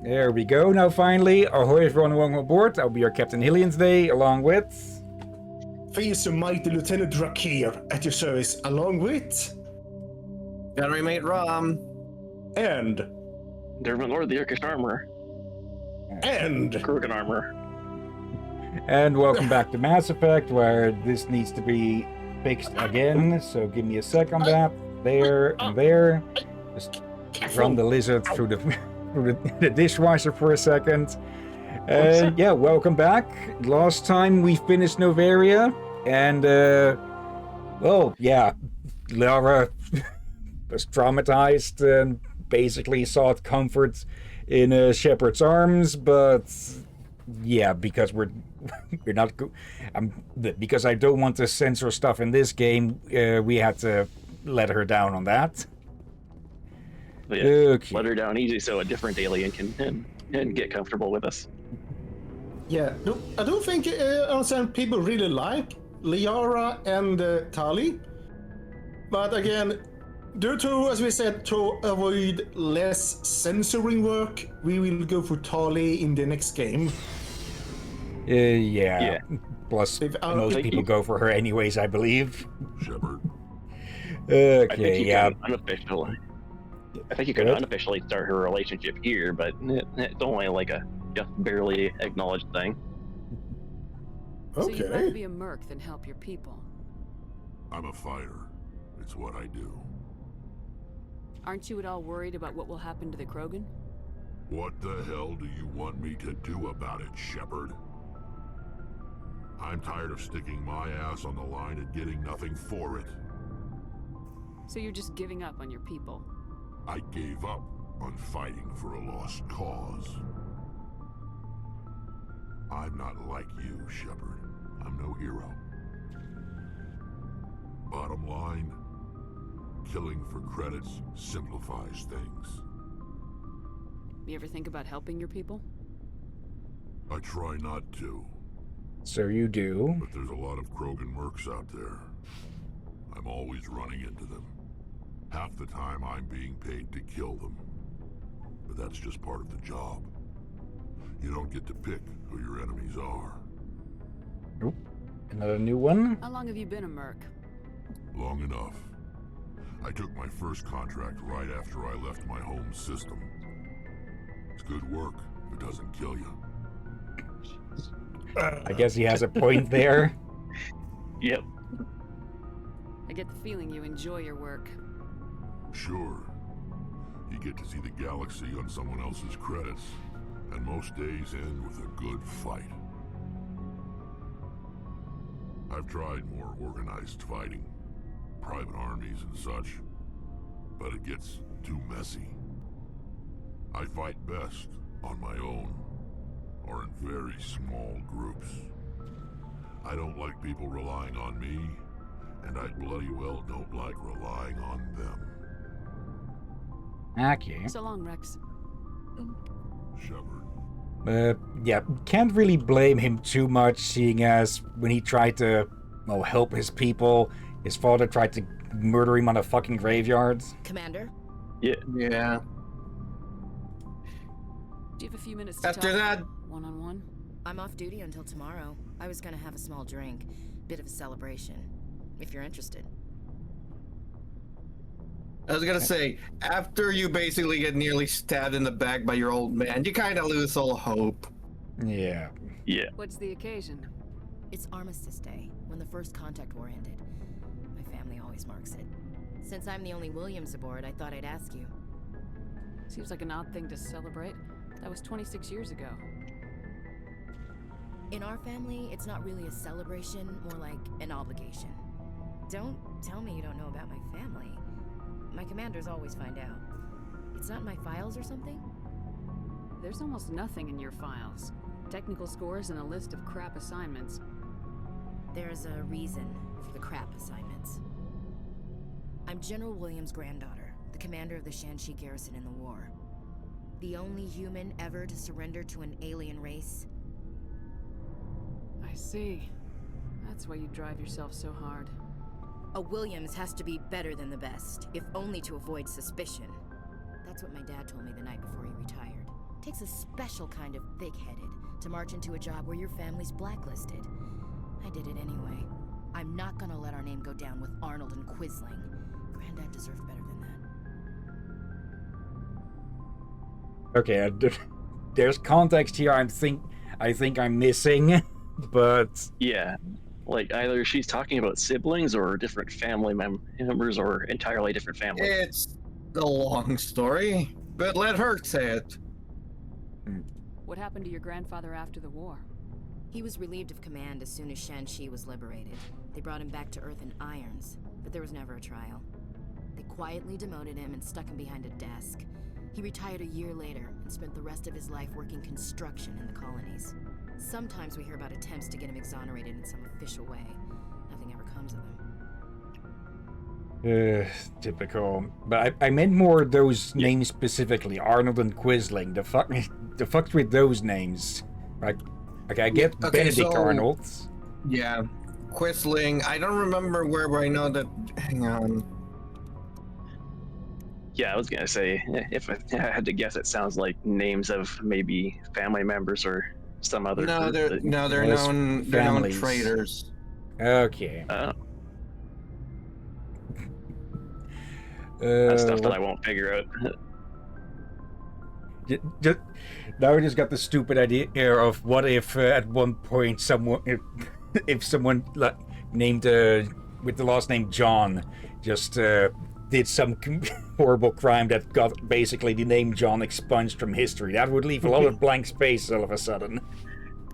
There we go. Now finally, ahoy everyone, welcome aboard. I'll be your Captain Hillian's Day, along with... Fierce Mighty Lieutenant Drakir at your service, along with... Gunnery Mate Rom. And... Dervin Lord, the Irkish Armor. And... Krogan Armor. And welcome back to Mass Effect, where this needs to be fixed again. So give me a sec on that. There and there. Just run the lizard through the dishwasher for a second. Yeah, welcome back. Last time we finished Novaria, and well, yeah, Lara was traumatized and basically sought comfort in Shepard's arms, but yeah, because we're not because I don't want to censor stuff in this game, we had to let her down on that. Yeah, okay. Let her down easy so a different alien can get comfortable with us. Yeah, no, I don't think some people really like Liara and Tali. But again, due to, as we said, to avoid less censoring work, we will go for Tali in the next game. Yeah. Plus, most people go for her anyways, I believe. Shepard. Okay, I think yeah. I think you could unofficially start her relationship here, but it's only like a just barely acknowledged thing. So you'd rather be a merc than help your people. I'm a fighter. It's what I do. Aren't you at all worried about what will happen to the Krogan? What the hell do you want me to do about it, Shepard? I'm tired of sticking my ass on the line and getting nothing for it. So you're just giving up on your people? I gave up on fighting for a lost cause. I'm not like you, Shepard. I'm no hero. Bottom line, killing for credits simplifies things. You ever think about helping your people? I try not to. So you do. But there's a lot of Krogan mercs out there. I'm always running into them. Half the time I'm being paid to kill them. But that's just part of the job. You don't get to pick who your enemies are. Nope. Another new one? How long have you been a merc? Long enough. I took my first contract right after I left my home system. It's good work if it doesn't kill you. I guess he has a point there. Yep. I get the feeling you enjoy your work. Sure. You get to see the galaxy on someone else's credits, and most days end with a good fight. I've tried more organized fighting, private armies and such, but it gets too messy. I fight best on my own, or in very small groups. I don't like people relying on me, and I bloody well don't like relying on them. Okay. So long, Rex. Shepard. Yeah, can't really blame him too much, seeing as when he tried to, well, help his people, his father tried to murder him on a fucking graveyard. Commander? Yeah. Yeah. Do you have a few minutes to After talk? that, One-on-one? I'm off duty until tomorrow. I was gonna have a small drink. Bit of a celebration. If you're interested. I was gonna say, after you basically get nearly stabbed in the back by your old man, you kind of lose all hope. Yeah. Yeah. What's the occasion? It's Armistice Day, when the first contact war ended. My family always marks it. Since I'm the only Williams aboard, I thought I'd ask you. Seems like an odd thing to celebrate. That was 26 years ago. In our family, it's not really a celebration, more like an obligation. Don't tell me you don't know about my family. My commanders always find out. It's not in my files or something? There's almost nothing in your files. Technical scores and a list of crap assignments. There's a reason for the crap assignments. I'm General Williams' granddaughter, the commander of the Shanxi garrison in the war. The only human ever to surrender to an alien race. I see. That's why you drive yourself so hard. A Williams has to be better than the best, if only to avoid suspicion. That's what my dad told me the night before he retired. Takes a special kind of thick-headed to march into a job where your family's blacklisted. I did it anyway. I'm not gonna let our name go down with Arnold and Quisling. Granddad deserved better than that. Okay, there's context here. I think I'm missing, but Yeah, like either she's talking about siblings or different family members or entirely different families. It's a long story, but let her say it. What happened to your grandfather after the war? He was relieved of command as soon as Shanxi was liberated. They brought him back to Earth in irons, but there was never a trial. They quietly demoted him and stuck him behind a desk. He retired a year later and spent the rest of his life working construction in the colonies. Sometimes we hear about attempts to get him exonerated in some official way. Nothing ever comes of them. Typical. But I meant more those names specifically, Arnold and Quisling. The fuck with those names. Like, okay, I get Benedict Arnold. Yeah, Quisling. I don't remember where I know that. Hang on. Yeah, I was gonna say, if I had to guess, it sounds like names of maybe family members or some other. No, group they're Yes, known families. traitors. Okay. That's stuff that I won't figure out. Just, now I just got the stupid idea of what if at one point someone, if someone like, named with the last name John just did some horrible crime that got basically the name John expunged from history. That would leave a lot of blank space all of a sudden.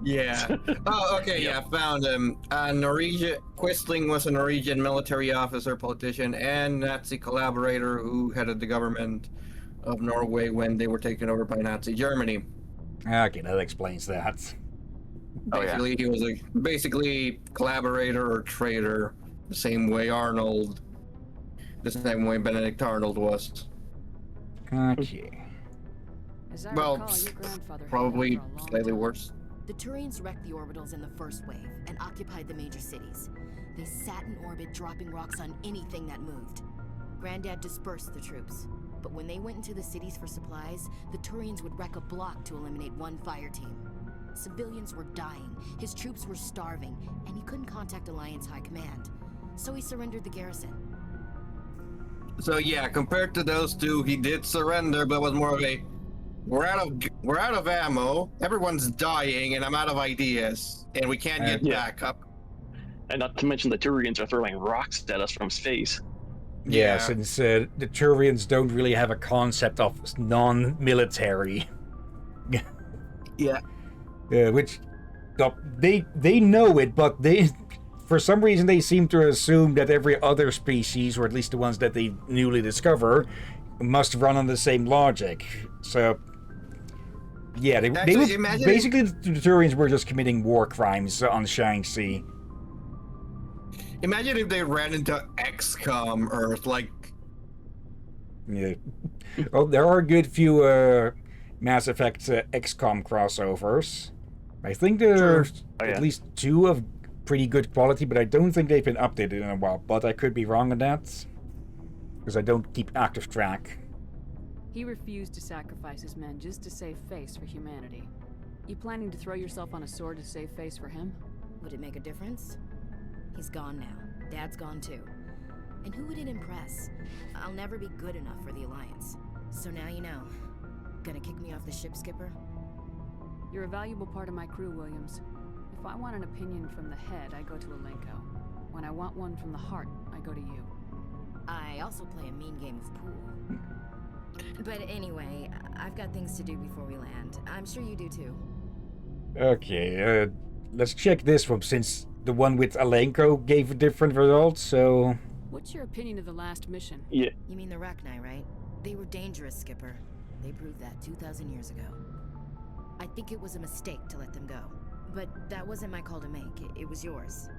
Yeah. Oh, okay. Yeah, found him. Quisling was a Norwegian military officer, politician, and Nazi collaborator who headed the government of Norway when they were taken over by Nazi Germany. Okay, that explains that. Basically, he was a collaborator or traitor, the same way Arnold, the same way Benedict Arnold was. Okay. As I Well, recall, your grandfather probably held out for a long slightly time. worse. The Turians wrecked the orbitals in the first wave and occupied the major cities. They sat in orbit, dropping rocks on anything that moved. Granddad dispersed the troops, but when they went into the cities for supplies, the Turians would wreck a block to eliminate one fire team. Civilians were dying, his troops were starving, and he couldn't contact Alliance High Command. So he surrendered the garrison. So yeah, compared to those two, he did surrender, but was more of a we're out of ammo, everyone's dying, and I'm out of ideas, and we can't get Yeah. back up. And not to mention the Turians are throwing rocks at us from space. Yeah, Yeah. since the Turians don't really have a concept of non-military. Yeah. Which they know it, but they for some reason they seem to assume that every other species, or at least the ones that they newly discover, must run on the same logic. So yeah, they Actually, would, imagine basically the Turians were just committing war crimes on Shanxi. Imagine if they ran into XCOM Earth, like Yeah. Well, there are a good few Mass Effect XCOM crossovers. I think there's Oh, yeah. at least 2 of pretty good quality, but I don't think they've been updated in a while. But I could be wrong on that, because I don't keep active track. He refused to sacrifice his men just to save face for humanity. You planning to throw yourself on a sword to save face for him? Would it make a difference? He's gone now. Dad's gone too. And who would it impress? I'll never be good enough for the Alliance. So now you know. Gonna kick me off the ship, Skipper? You're a valuable part of my crew, Williams. If I want an opinion from the head, I go to Alenko. When I want one from the heart, I go to you. I also play a mean game of pool. But anyway, I've got things to do before we land. I'm sure you do too. Okay, let's check this one, since the one with Alenko gave a different result, so... What's your opinion of the last mission? Yeah, You mean the Rachni, right? They were dangerous, Skipper. They proved that 2,000 years ago. I think it was a mistake to let them go. But that wasn't my call to make. It was yours.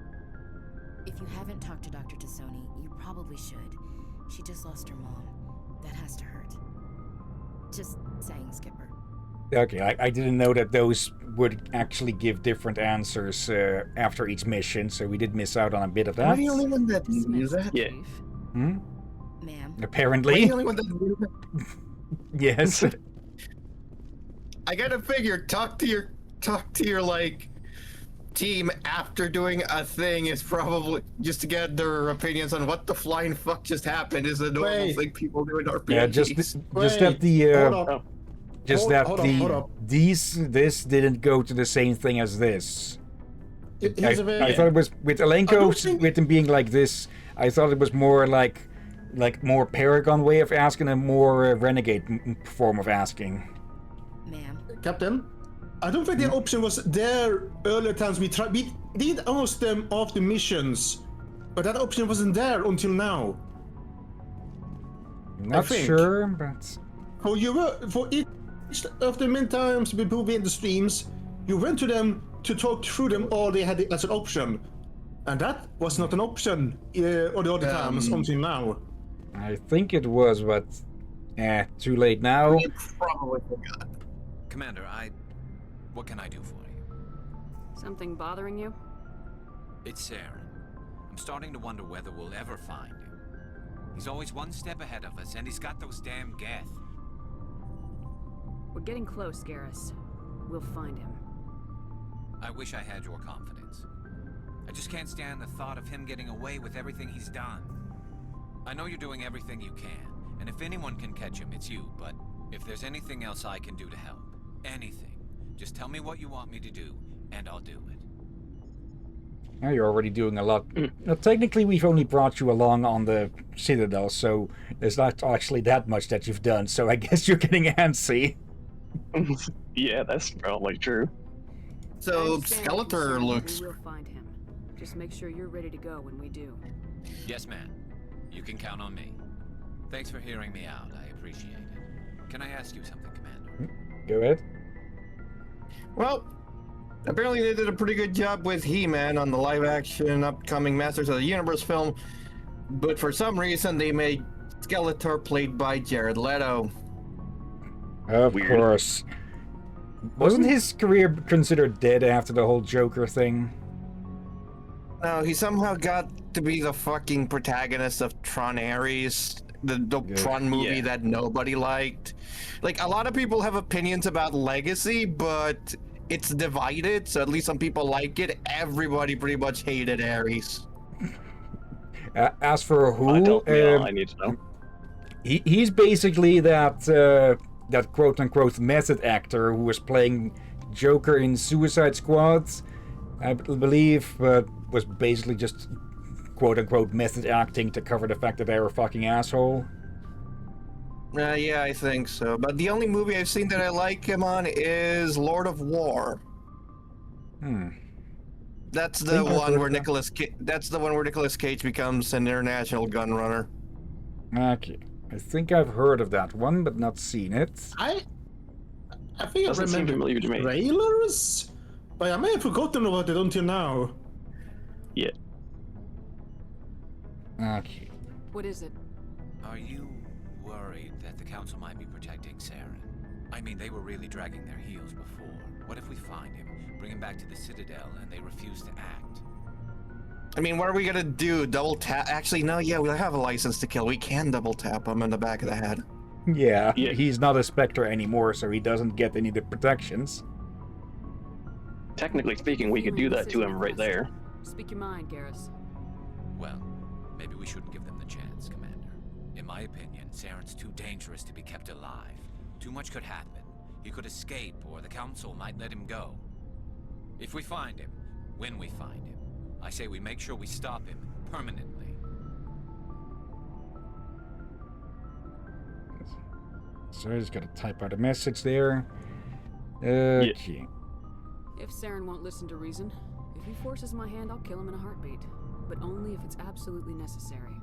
If you haven't talked to Dr. Tassoni, you probably should. She just lost her mom. That has to hurt. Just saying, Skipper. Okay, I didn't know that those would actually give different answers after each mission, so we did miss out on a bit of am I that. the only one that knew Dismissed, that? Yeah. Chief. Hmm? Ma'am. Am I Apparently. the only one that knew that? Yes. I gotta figure talk to your like team after doing a thing is probably just to get their opinions on what the flying fuck just happened is a normal Wait. thing people do in RPGs. Yeah, just Wait, that the hold up. Oh, just Hold- that hold up, the hold up. this didn't go to the same thing as this. Here's a very- I thought it was with I don't Alenko think- with him being like this. I thought it was more like more Paragon way of asking, a more renegade form of asking. Ma'am. Captain, I don't think the option was there earlier times. We did ask them after missions, but that option wasn't there until now. Not think. sure, but For each of the many times we put in the streams, you went to them to talk through them, or they had it as an option, and that was not an option or the other times until now. I think it was, but too late now. You probably forgot. Commander, what can I do for you? Something bothering you? It's Saren. I'm starting to wonder whether we'll ever find him. He's always one step ahead of us, and he's got those damn Geth. We're getting close, Garrus. We'll find him. I wish I had your confidence. I just can't stand the thought of him getting away with everything he's done. I know you're doing everything you can, and if anyone can catch him, it's you, but if there's anything else I can do to help, anything, just tell me what you want me to do, and I'll do it. Now you're already doing a lot. Now, technically, we've only brought you along on the Citadel, so there's not actually that much that you've done. So I guess you're getting antsy. yeah, that's probably true. So I'm standing Skeletor concerned looks. We will find him. Just make sure you're ready to go when we do. Yes, ma'am. You can count on me. Thanks for hearing me out. I appreciate it. Can I ask you something, Commander? Go ahead. Well, apparently they did a pretty good job with He-Man on the live-action upcoming Masters of the Universe film, but for some reason they made Skeletor played by Jared Leto. Of Weird. course. Wasn't his career considered dead after the whole Joker thing? No, he somehow got to be the fucking protagonist of Tron Ares, the Yeah. Tron movie Yeah. that nobody liked. Like, a lot of people have opinions about Legacy, but it's divided, so at least some people like it. Everybody pretty much hated Ares. As for That who, tells me all I need to know. he's basically that that quote-unquote method actor who was playing Joker in Suicide Squad, I believe, but was basically just quote-unquote method acting to cover the fact that they were a fucking asshole. Yeah, I think so. But the only movie I've seen that I like him on is Lord of War. That's the Think I've one heard where that. That's the one where Nicolas Cage becomes an international gun runner. Okay. I think I've heard of that one, but not seen it. I think Doesn't I seem remember familiar to me. trailers, but I may have forgotten about it until now. Yeah. Okay. What is it? Are you worried that the Council might be protecting Saren? I mean, they were really dragging their heels before. What if we find him, bring him back to the Citadel, and they refuse to act? I mean, what are we gonna do? Double tap? Actually, no. Yeah, we have a license to kill. We can double tap him in the back of the head. Yeah, Yeah. he's not a Spectre anymore, so he doesn't get any of the protections. Technically speaking, we could do that to him right there. Speak your mind, Garrus. Well, maybe we shouldn't give them the chance, Commander. In my opinion, Saren's too dangerous to be kept alive. Too much could happen. He could escape, or the Council might let him go. If we find him, when we find him, I say we make sure we stop him permanently. So I just gotta type out a message there. Okay. If Saren won't listen to reason, if he forces my hand, I'll kill him in a heartbeat. But only if it's absolutely necessary.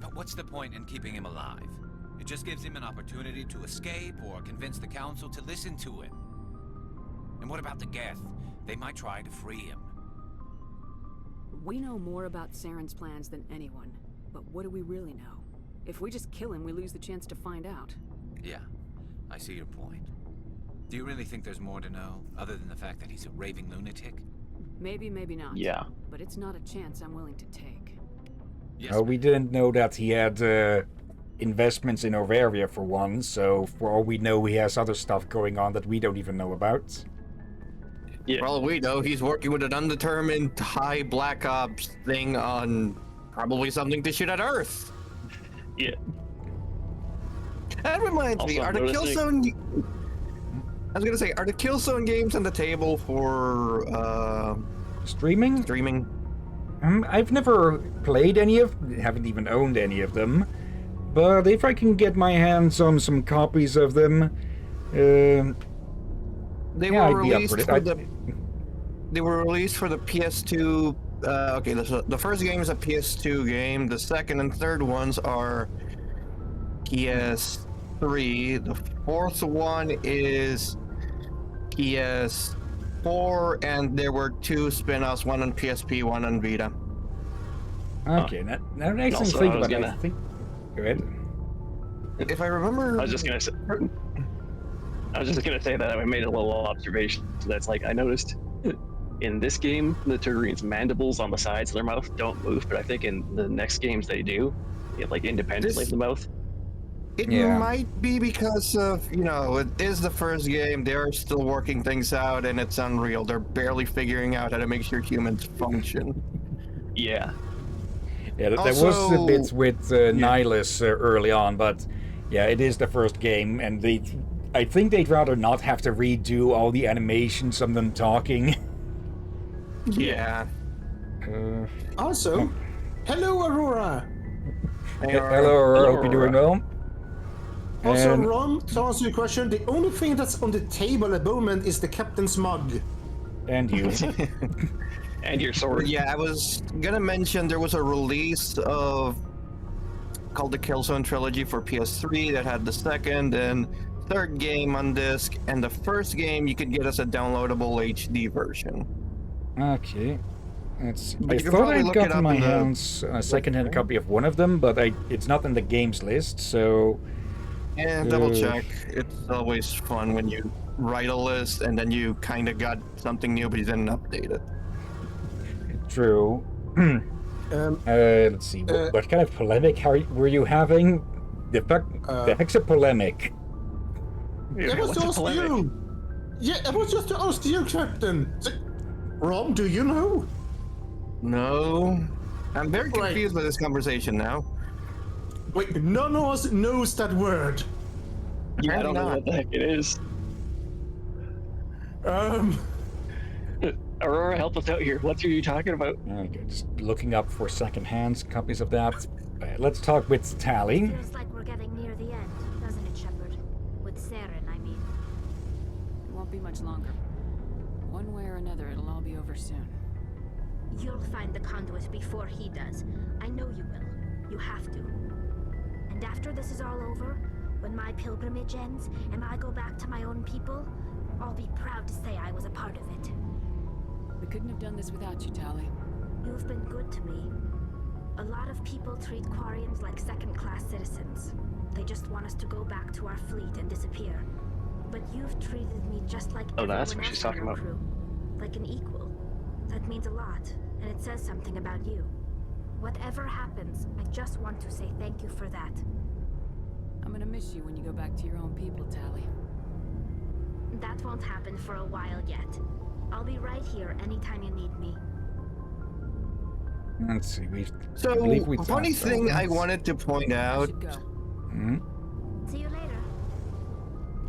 But what's the point in keeping him alive? It just gives him an opportunity to escape or convince the Council to listen to him. And what about the Geth? They might try to free him. We know more about Saren's plans than anyone. But what do we really know? If we just kill him, we lose the chance to find out. Yeah, I see your point. Do you really think there's more to know, other than the fact that he's a raving lunatic? Maybe, maybe not. Yeah. But it's not a chance I'm willing to take. Yes, Oh, we didn't know that he had investments in Overia for one, so for all we know, he has other stuff going on that we don't even know about. Yeah. For all we know, he's working with an undetermined high Black Ops thing on probably something to shoot at Earth. Yeah. That reminds me, Also, are the noticing- Killzone... I was gonna say, are the Killzone games on the table for Streaming? streaming? I've never played any of, haven't even owned any of them, but if I can get my hands on some copies of them, They yeah, were I'd be up released for it. for the. They were released for the PS2. Okay, the first game is a PS2 game. The second and third ones are PS3. The fourth one is PS4, and there were two spin-offs, one on PSP, one on Vita. Okay, now that I actually Also, think I was about it, I gonna- think... Go ahead. If I remember, I was just gonna say that I made a little observation. So that's like I noticed in this game the Tugurian's mandibles on the sides of their mouth don't move, but I think in the next games they do, like independently of the mouth. it Yeah. might be because of, it is the first game. They're still working things out, and it's unreal. They're barely figuring out how to make sure humans function. Yeah. Yeah, there was a Also- bit with Nihilus early on, but yeah, it is the first game, and I think they'd rather not have to redo all the animations of them talking. Yeah. Also, hello, Aurora. Hello, Aurora, hope you're doing well. Also, And- Ron, to answer your question, the only thing that's on the table at the moment is the captain's mug. And you. And your sword. Yeah, I was gonna mention there was a release called the Killzone Trilogy for PS3 that had the second and third game on disc, and the first game you could get as a downloadable HD version. Okay. I But you can thought probably I'd look it gotten up my in the- hands a second-hand copy of one of them, but it's not in the games list, so... And double check. It's always fun when you write a list and then you kind of got something new, but you didn't update it. True. Let's see. What kind of polemic were you having? The heck's a polemic. It was just you. Yeah, it was just to ask you, Captain. Ron, do you know? No. I'm very confused by this conversation now. Wait, none of us knows that word. I don't know not. what the heck it is. Aurora, help us out here. What are you talking about? Okay, just looking up for second-hand copies of that. Let's talk with Tally. Feels like we're getting near the end, doesn't it, Shepard? With Saren, I mean. It won't be much longer. One way or another, it'll all be over soon. You'll find the conduit before he does. I know you will. You have to. And after this is all over, when my pilgrimage ends and I go back to my own people, I'll be proud to say I was a part of it. We couldn't have done this without you, Tali. You've been good to me. A lot of people treat Quarians like second-class citizens. They just want us to go back to our fleet and disappear. But you've treated me just like Oh, everyone that's what else she's on talking your about. crew. Like an equal. That means a lot, and it says something about you. Whatever happens, I just want to say thank you for that. I'm gonna miss you when you go back to your own people, Tali. That won't happen for a while yet. I'll be right here anytime you need me. Let's see. So, funny thing I wanted to point I out should go. See you later.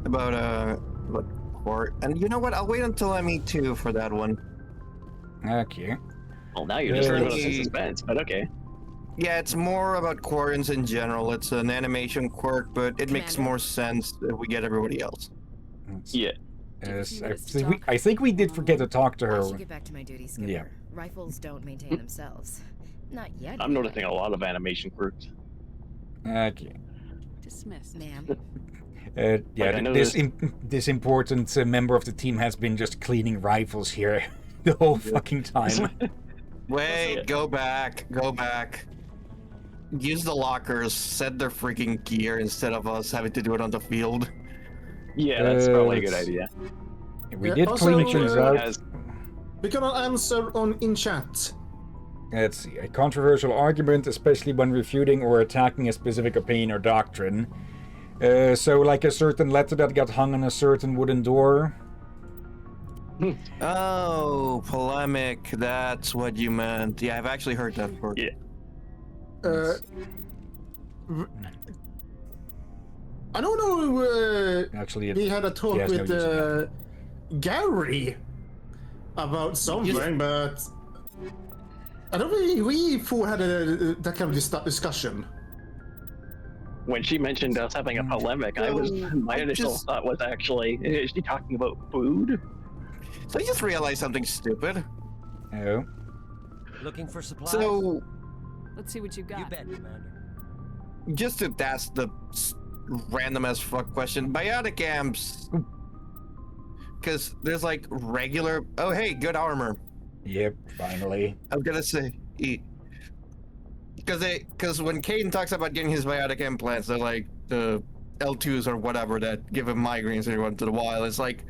about Quar, and you know what? I'll wait until I meet two for that one. Okay. Well, now you're just Yeah. throwing us in suspense, but okay. Yeah, it's more about Quarians in general. It's an animation quirk, but it makes Commander? more sense if we get everybody else. Yeah. Yes, few minutes to think talk. I think we did forget to talk to I her. should get back to my duty, Skipper. Yeah. Rifles don't maintain themselves. Not yet. I'm noticing a lot of animation quirks. Okay. Dismissed. Ma'am. Yeah, Like, I know this important member of the team has been just cleaning rifles here the whole fucking time. Wait, go back, go back. Use the lockers, set their freaking gear instead of us having to do it on the field. Yeah, that's probably a good It's- idea. We Yeah, did also, clean things uh, out. Has We got an answer in chat. Let's see. A controversial argument, especially when refuting or attacking a specific opinion or doctrine. So like a certain letter that got hung on a certain wooden door. Oh, polemic. That's what you meant. Yeah, I've actually heard that before. Yeah. I don't know. Actually, We had a talk has no with use in Gary about something, but I don't think we four had that kind of discussion. When she mentioned us having a polemic, my initial thought was actually, is she talking about food? So I just realized something stupid. Oh. Looking for supplies? So, Let's see what you got. You bet, Commander. just to ask the random as fuck question, biotic amps. Because there's like regular. Oh, hey, good armor. Yep, finally. I was gonna say, because when Caden talks about getting his biotic implants, they're like the L2s or whatever that give him migraines when he went to the wild. It's like,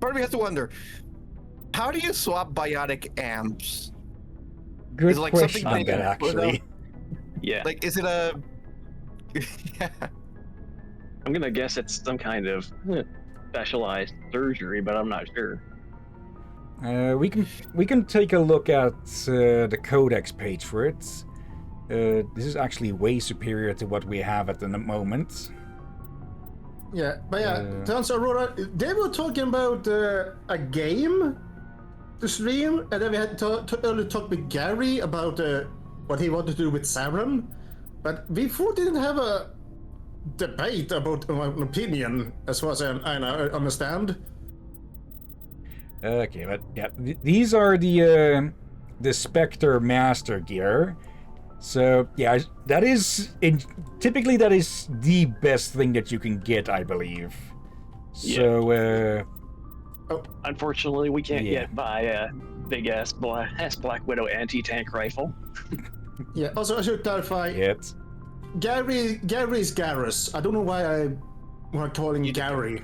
part of me has to wonder, how do you swap biotic amps? Good Is it like question something on that, they put actually. Yeah. Like, is it a? Yeah. I'm gonna guess it's some kind of specialized surgery, but I'm not sure. We can take a look at the codex page for it. This is actually way superior to what we have at the moment. Yeah, but yeah, to answer Aurora, they were talking about a game to stream, and then we had earlier talked with Gary about what he wanted to do with Saren, but we four didn't have a debate about an opinion, as far as I understand. Okay, but yeah, these are the Spectre Master gear. So yeah, that is typically that is the best thing that you can get, I believe. So Unfortunately, we can't yet buy a big ass Black Widow anti-tank rifle. Yeah. Also, I should clarify. Yet. Gary's Garrus. I don't know why I'm calling Gary.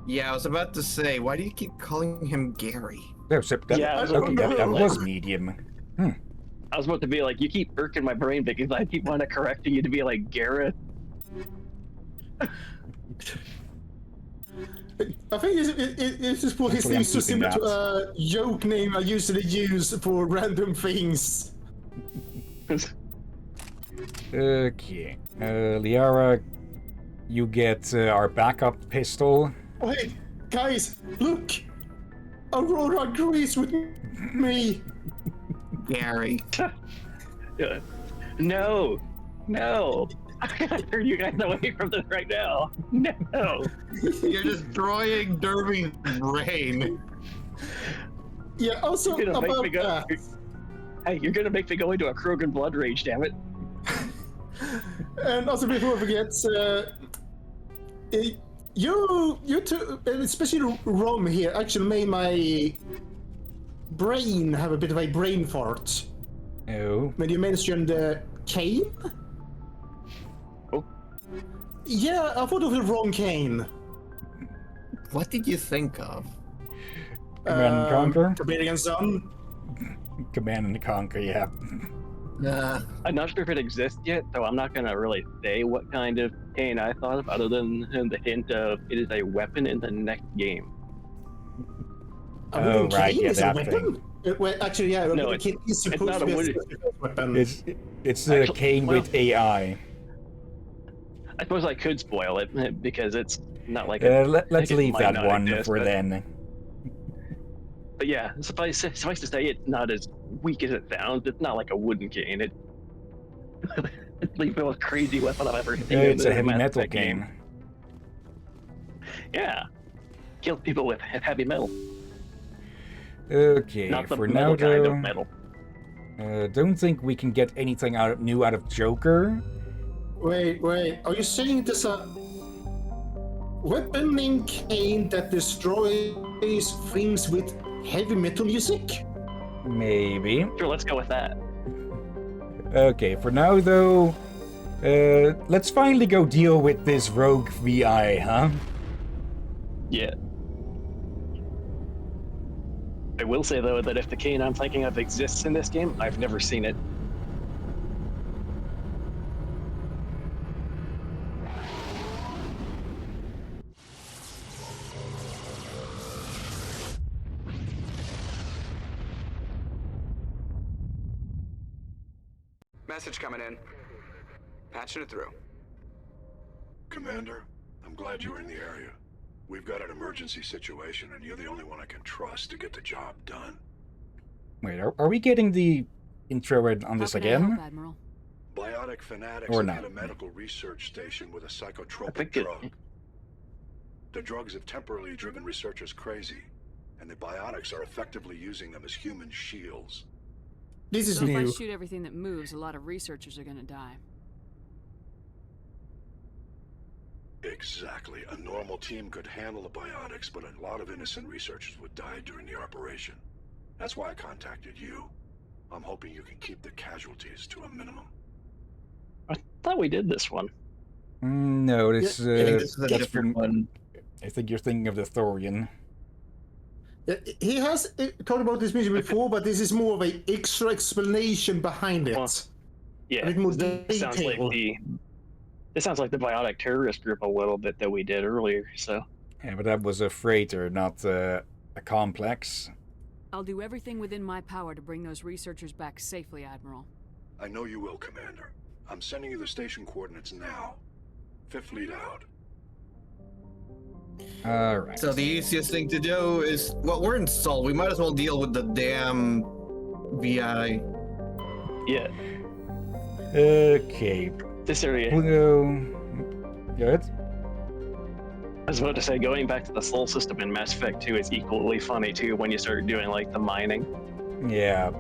Yeah, I was about to say, why do you keep calling him Gary? No, so that, Yeah, okay, that was medium. I was about to be like, you keep irking my brain because I keep wanting to correct you to be like Garrett. I think it's just what it Actually, I'm seems so keeping similar to that. a joke name I usually use for random things. Okay, Liara, you get our backup pistol. Oh, hey, guys, look! Aurora agrees with me. Gary. No. I gotta turn you guys away from this right now. No. You're destroying Derby's brain. Yeah, also You're gonna make about me go. that. Hey, you're gonna make me go into a Krogan blood rage, damn it. And also before I forget, you two, and especially Rom here, actually made my brain have a bit of a brain fart Oh. when you mentioned Kane. Oh. Yeah, I thought it was wrong Kane. What did you think of? Command and Conquer? Tiberian Sun. Command and Conquer, yeah. I'm not sure if it exists yet, so I'm not gonna really say what kind of Kane I thought of, other than the hint of it is a weapon in the next game. Oh, right, Kane yeah, is a that weapon? thing. Well, actually, yeah, No, Kane is it's supposed not to a be a wooden- special weapon. It's Actually, Kane with AI. I suppose I could spoil it because it's not like Let's it leave might that not one exist, for but- then. But yeah, suffice to say, it's not as weak as it sounds. It's not like a wooden cane. It's like the most crazy weapon I've ever seen. It's in a heavy Mass metal Effect game. cane. Yeah, kills people with heavy metal. Okay, Not the for metal now kind of though, metal. don't think we can get anything new out of Joker. Wait, are you saying there's a weapon named Kane that destroys things with heavy metal music? Maybe. Sure, let's go with that. Okay, for now though, let's finally go deal with this rogue VI, huh? Yeah. I will say, though, that if the Kane I'm thinking of exists in this game, I've never seen it. Message coming in. Patching it through. Commander, I'm glad you were in the area. We've got an emergency situation, and you're the only one I can trust to get the job done. Wait, are we getting the intro on this How can I help, again? Admiral? Biotic fanatics Or have not. hit a medical research station with a I psychotropic think it- drug. The drugs have temporarily driven researchers crazy, and the biotics are effectively using them as human shields. This is So if I new. shoot everything that moves, a lot of researchers are gonna die. Exactly. A normal team could handle the biotics, but a lot of innocent researchers would die during the operation. That's why I contacted you. I'm hoping you can keep the casualties to a minimum. I thought we did this one. No, this, I think this is a that's different one. I think you're thinking of the Thorian. He has talked about this mission before, but this is more of an extra explanation behind it. Well, Yeah, A bit more this sounds like detail. this sounds like the biotic terrorist group a little bit that we did earlier. So Yeah, but that was a freighter, not a complex. I'll do everything within my power to bring those researchers back safely, Admiral. I know you will, Commander. I'm sending you the station coordinates now. Fifth lead out. Alright. So the easiest thing to do is, well, we're in Sol. We might as well deal with the damn VI. yeah, Okay. this area. Pluto. Good. I was about to say, going back to the Sol system in Mass Effect 2 is equally funny too when you start doing like the mining. Yeah.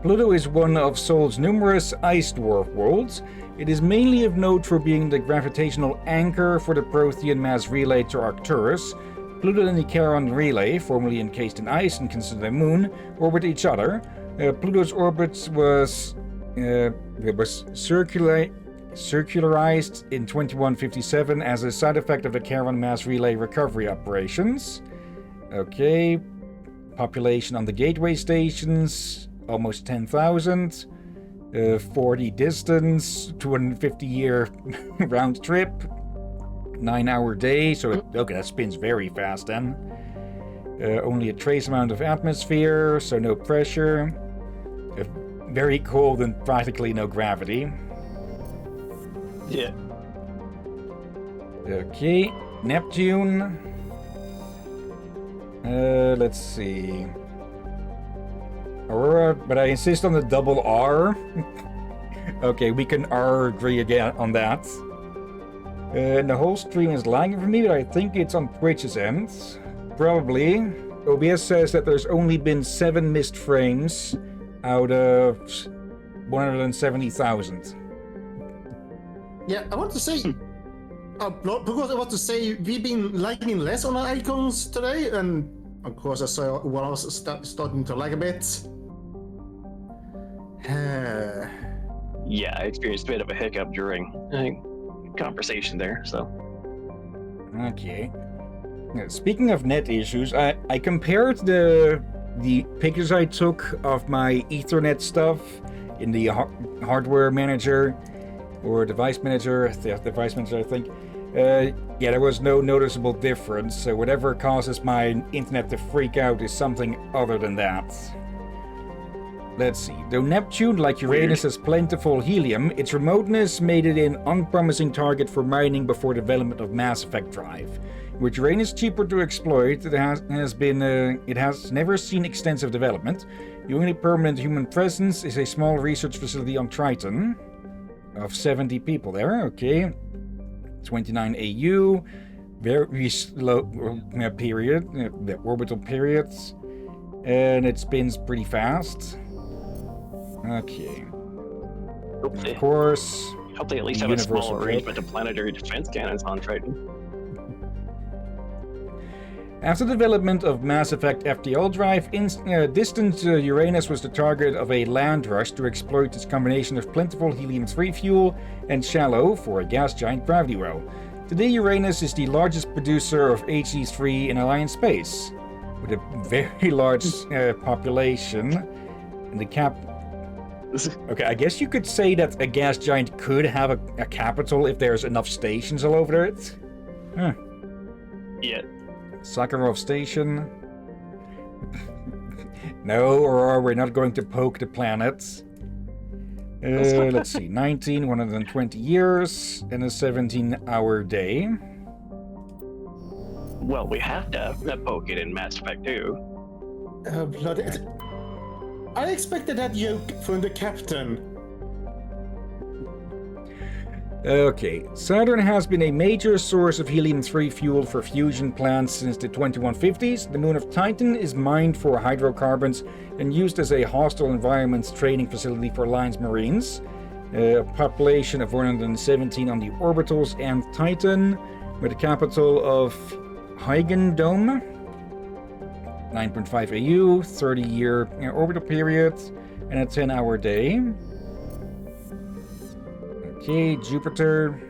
Pluto is one of Sol's numerous ice dwarf worlds. It is mainly of note for being the gravitational anchor for the Prothean mass relay to Arcturus. Pluto and the Charon relay, formerly encased in ice and considered a moon, orbit each other. Pluto's orbit was circularized in 2157 as a side effect of the Charon mass relay recovery operations. Okay. Population on the gateway stations, almost 10,000. 40 distance, 250-year round trip, 9-hour day, so okay, that spins very fast then. Only a trace amount of atmosphere, so no pressure. Very cold and practically no gravity. Yeah. Okay, Neptune. Let's see. Aurora, but I insist on the double R. Okay, we can R agree again on that. The whole stream is lagging for me, but I think it's on Twitch's end. Probably. OBS says that there's only been 7 missed frames out of 170,000. Yeah, I want to say, because I want to say we've been lagging less on our icons today, and of course I saw one I was starting to lag a bit. Yeah, I experienced a bit of a hiccup during conversation there, so. Okay. Speaking of net issues, I compared the pictures I took of my Ethernet stuff in the hardware manager or device manager, the device manager, I think. Yeah, there was no noticeable difference. So whatever causes my internet to freak out is something other than that. Let's see. Though Neptune, like Uranus, has plentiful helium, its remoteness made it an unpromising target for mining before development of Mass Effect drive. With Uranus cheaper to exploit, it has never seen extensive development. The only permanent human presence is a small research facility on Triton of 70 people there. Okay, 29 AU, very slow period, the orbital periods, and it spins pretty fast. Okay. Of course. Hope they at least have a small arrangement of planetary defense cannons on Triton. After the development of Mass Effect FTL drive, distant Uranus was the target of a land rush to exploit its combination of plentiful helium-3 fuel and shallow, for a gas giant, gravity well. Today Uranus is the largest producer of HE3 in Alliance space. with a very large population. And the cap... Okay, I guess you could say that a gas giant could have a capital if there's enough stations all over it. Huh. Yeah. Sakharov Station. No, Aurora, we're not going to poke the planet. Let's see, 120 years and a 17-hour day. Well, we have to poke it in Mass Effect 2. Bloody... I expected that joke from the captain. Okay, Saturn has been a major source of helium-3 fuel for fusion plants since the 2150s. The moon of Titan is mined for hydrocarbons and used as a hostile environments training facility for Alliance Marines. A population of 117 on the orbitals and Titan, with a capital of Huygendome. 9.5 AU, 30-year orbital period, and a 10-hour day. Okay, Jupiter.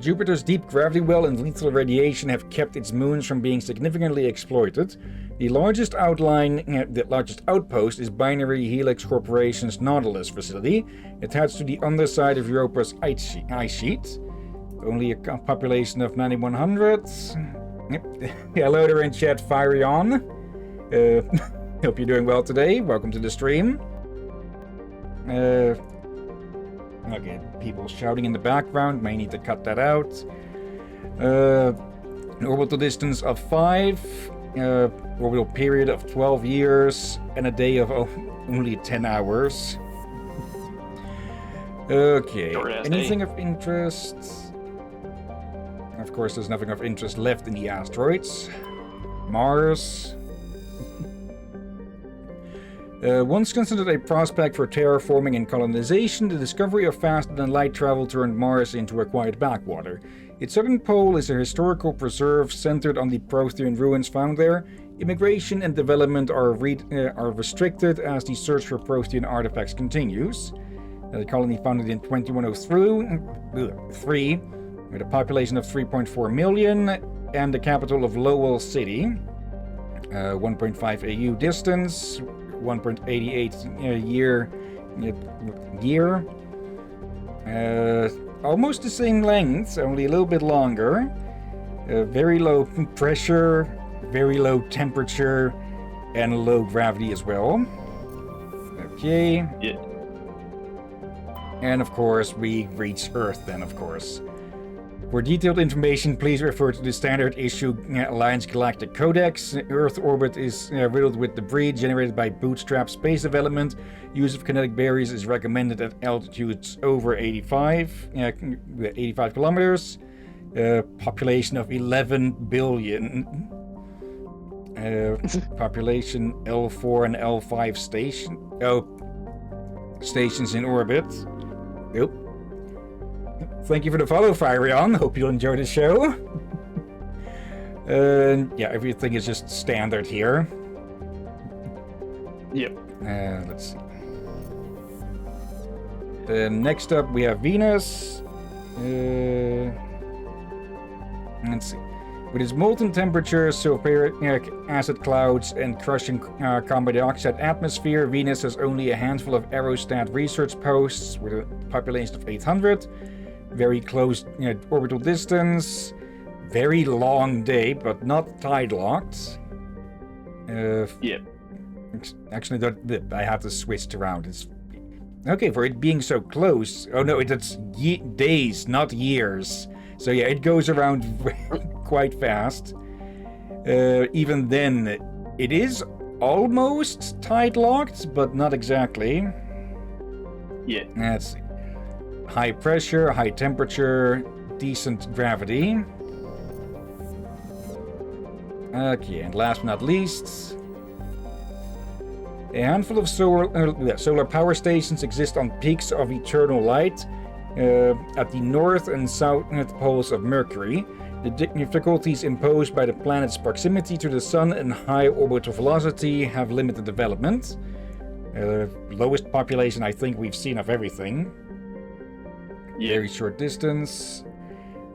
Jupiter's deep gravity well and lethal radiation have kept its moons from being significantly exploited. The largest outpost is Binary Helix Corporation's Nautilus facility, attached to the underside of Europa's ice sheet. Only a population of 9,100. Yep. Hello there in chat, Fiery On. Hope you're doing well today. Welcome to the stream. Okay, people shouting in the background. May need to cut that out. An orbital distance of 5. Orbital period of 12 years. And a day of only 10 hours. Okay, anything of interest? Of course, there's nothing of interest left in the asteroids. Mars. Once considered a prospect for terraforming and colonization, the discovery of faster-than-light travel turned Mars into a quiet backwater. Its southern pole is a historical preserve centered on the Prothean ruins found there. Immigration and development are restricted as the search for Prothean artifacts continues. The colony founded in 2103, with a population of 3.4 million and the capital of Lowell City. 1.5 AU distance, 1.88 year. Almost the same length, only a little bit longer. Very low pressure, very low temperature, and low gravity as well. Okay. Yeah. And of course, we reach Earth then, of course. For detailed information, please refer to the standard issue Alliance Galactic Codex. Earth orbit is riddled with debris generated by bootstrap space development. Use of kinetic barriers is recommended at altitudes over 85 kilometers. Population of 11 billion. Population L4 and L5 stations in orbit. Yep. Thank you for the follow, Firion. Hope you'll enjoy the show. Yeah, everything is just standard here. Yep. Let's see. Next up, we have Venus. Let's see. With its molten temperatures, sulfuric acid clouds, and crushing carbon dioxide atmosphere, Venus has only a handful of aerostat research posts with a population of 800. Very close orbital distance. Very long day, but not tide-locked. Yep. Actually, I have to switch around. It's okay for it being so close. Oh no, it's days, not years. So yeah, it goes around quite fast. Even then, it is almost tide-locked, but not exactly. Yeah. Let's see. High pressure, high temperature, decent gravity. Okay, and last but not least, a handful of solar power stations exist on peaks of eternal light at the north and south poles of Mercury. The difficulties imposed by the planet's proximity to the Sun and high orbital velocity have limited development. Lowest population I think we've seen of everything. Yeah. Very short distance.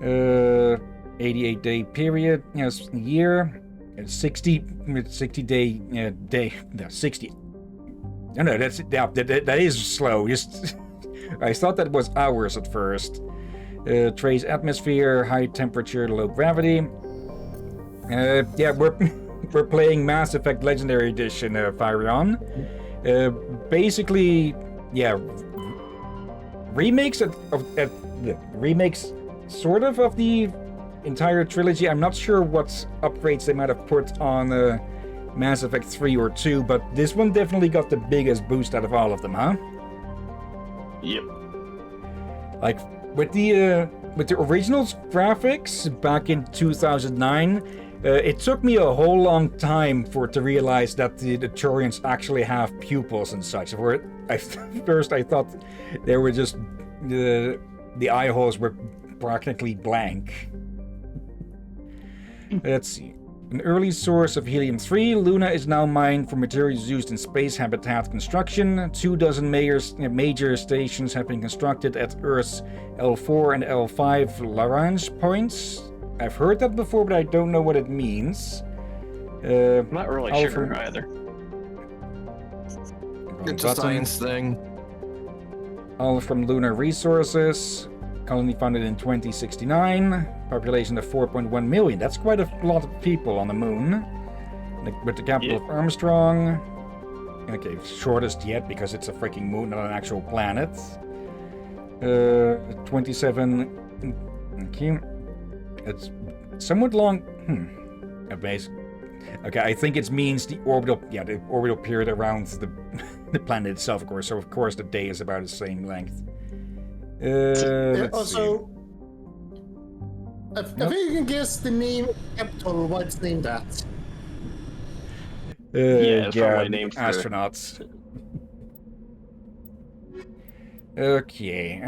88-day period. Yes, year. 60 day. No, 60. No, that is slow. Just I thought that was hours at first. Trace atmosphere, high temperature, low gravity. Yeah, we're playing Mass Effect Legendary Edition, Firion. Basically, yeah, remakes remakes sort of the entire trilogy. I'm not sure what upgrades they might have put on Mass Effect 3 or 2, but this one definitely got the biggest boost out of all of them, huh? Yep. Like with the original graphics back in 2009, it took me a whole long time to realize that the Turians actually have pupils and such. First I thought they were just the eye holes were practically blank. Let's see. An early source of helium-3, Luna is now mined for materials used in space habitat construction. 24 major stations have been constructed at Earth's L4 and L5 Lagrange points. I've heard that before, but I don't know what it means. I'm not really sure either. It's a science thing. All from Lunar Resources. Colony founded in 2069. Population of 4.1 million. That's quite a lot of people on the moon. With the capital of Armstrong. Okay, shortest yet because it's a freaking moon, not an actual planet. 27. Okay. It's somewhat long. A base. Okay, I think it means the orbital period around the planet itself, of course. So of course the day is about the same length. Also, I think you can guess the name capital. What's named that? It's probably named astronauts. Okay.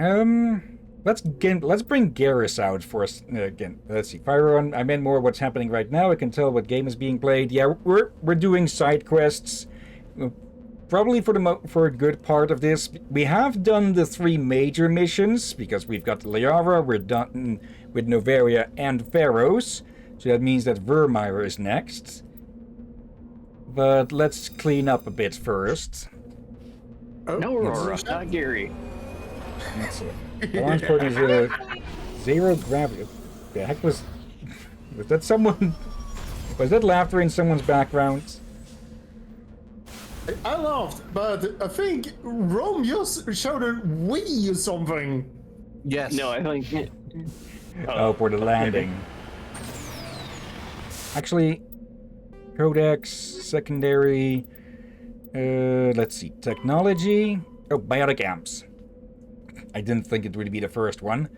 Let's bring Garrus out for us again. Let's see. Firion, I meant more what's happening right now. I can tell what game is being played. Yeah, we're doing side quests. Probably for a good part of this. We have done the 3 major missions because we've got Liara, we're done with Novaria and Pharaohs. So that means that Vermeer is next. But let's clean up a bit first. No, Aurora, not Gary. Let's see. The launch point is 0 gravity. The heck was that someone? Was that laughter in someone's background? I laughed, but I think Rome just shouted "we" or something. Yes. No, I think. For the landing. Actually, Codex, secondary. Let's see, technology. Oh, biotic amps. I didn't think it would be the first one.